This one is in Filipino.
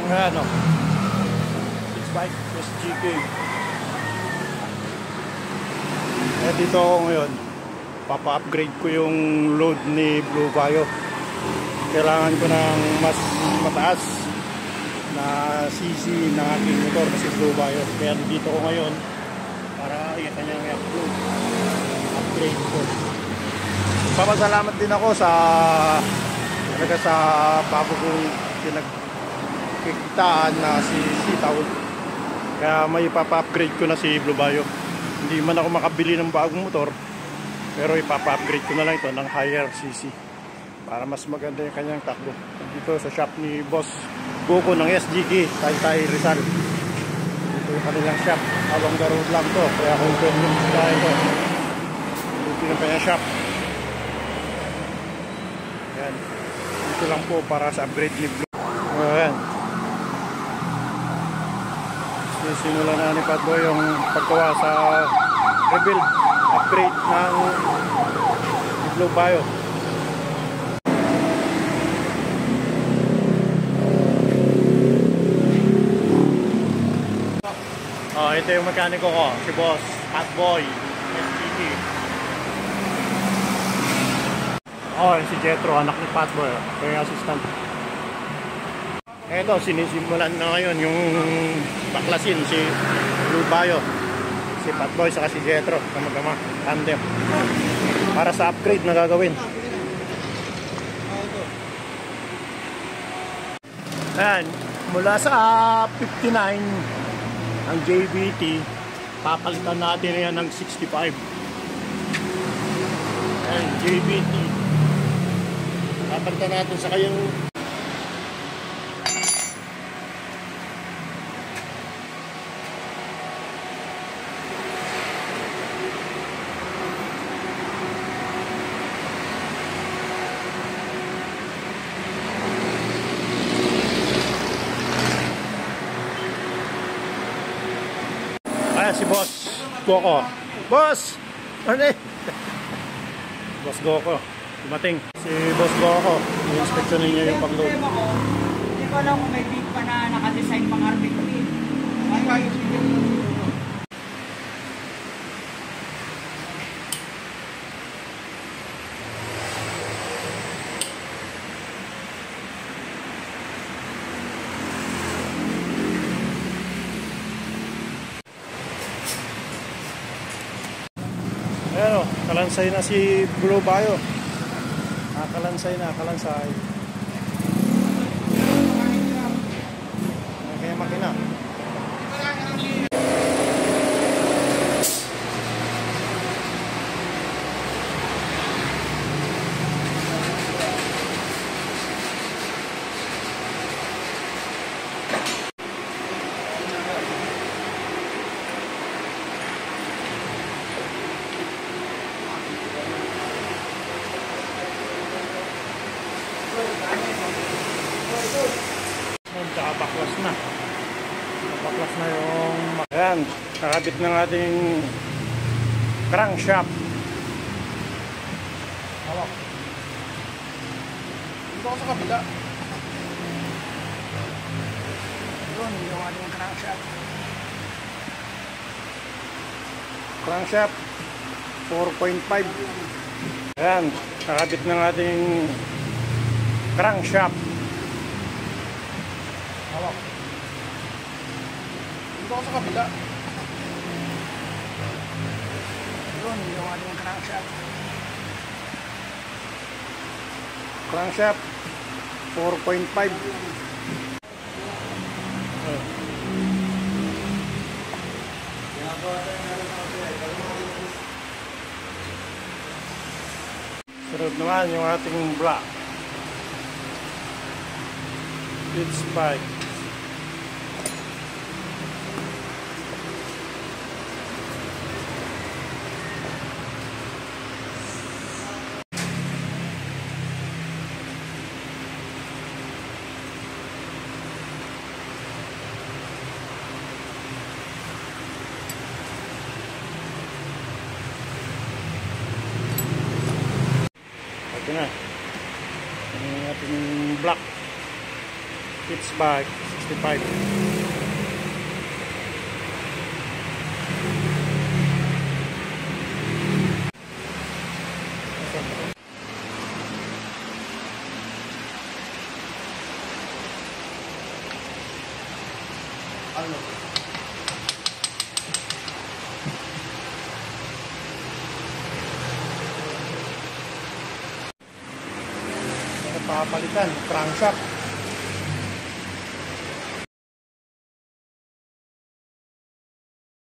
Ano, it's bike SGK. Eh, dito ako ngayon, papa-upgrade ko yung load ni Blue Bio. Kailangan ko ng mas mataas na cc ng aking motor kasi Blue Bio. Kaya dito ko ngayon para ikita niya yung upgrade ko. Papasalamat din ako sa talaga sa papo kong pinagkikitaan na si Sitaw. Kaya may ipapa-upgrade ko na si Blue Bio. Hindi man ako makabili ng bagong motor, pero ipapa-upgrade ko na lang ito ng higher cc para mas maganda yung kanyang takbo. Dito sa shop ni Boss Coco ng SGK, Taytay Rizal. Dito yung kanilang shop. Along the road lang to, kaya kung 10 minutes dahil to. Dito yung kanyang shop. Ayan. Dito lang po para sa upgrade ni Blue. Ayan. Simulan na ni Patboy yung paggawa sa rebuild, upgrade ng Blue Bio. Oh, ito yung mekaniko ko, si Boss Patboy SGK. Oh, si Jetro, anak ni Patboy, kaya assistant. Eto, sinisimulan na ngayon yung baklasin si Blue Bio, si Patboy saka si Jetro, kamagama, tandem, para sa upgrade na gagawin. Ayan, mula sa 59 ang JBT, papalitan natin yan ng 65. Ayan, JBT, papalitan natin sa kayang si Boss Coco. Boss! Ano eh? Boss Coco. Dumating. Si Boss Coco. I-inspectionin niya yung pag-load. Hindi ko alam kung may big pa na nakadesign pang RB3. Ayan o, kalansay na si Blue Bio. Kalansay na, kalansay. Kaya makina. Baklas na. Baklas na yung... Ayan, nakabit ng ating crankshaft. Hawak. Dito ako sa kabila. Yun, yung ating crankshaft. Crankshaft 4.5. Ayan, nakabit ng ating crankshaft. Hawak. Dito ako sa kabila. Yun, yung ating crankshaft. Crankshaft 4.5. Sunod naman yung ating block. It's bike. Ito na. Ang ating block. It's bike, 65. Ano? Papalitan, crankshaft.